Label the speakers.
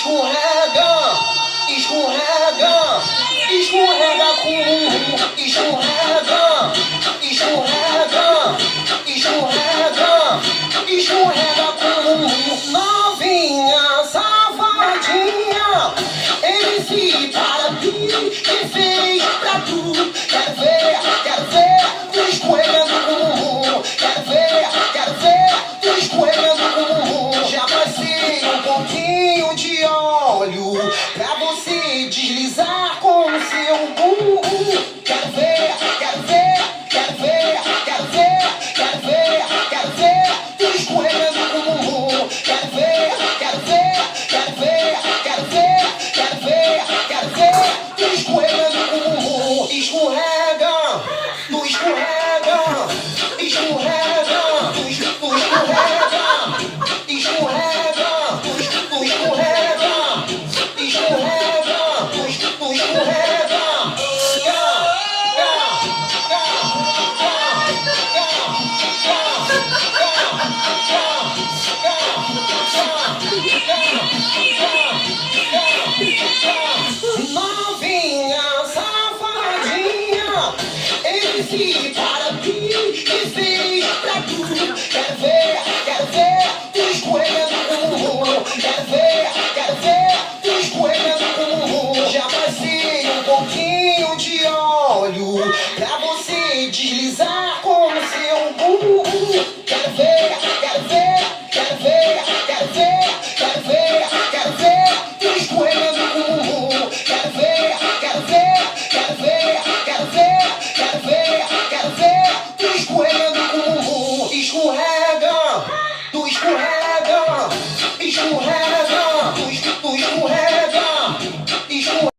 Speaker 1: escorrega, escorrega, escorrega com escorrega, escorrega, escorrega, escorrega com novinha safadinha. MC para mim que fez pra tu. Quero ver tu escorregando com bumbum. Quero ver tu escorregando com bumbum. Já passei um pouquinho de óleo pra você deslizar com o seu bumbum. Quero ver tu escorregando com bumbum. Quero ver tu escorregando com bumbum. Escorrega, tu escorrega, escorrega, tu escorrega, escorrega, tu escorrega, escorrega, tu escorrega. Novinha safadinha, MC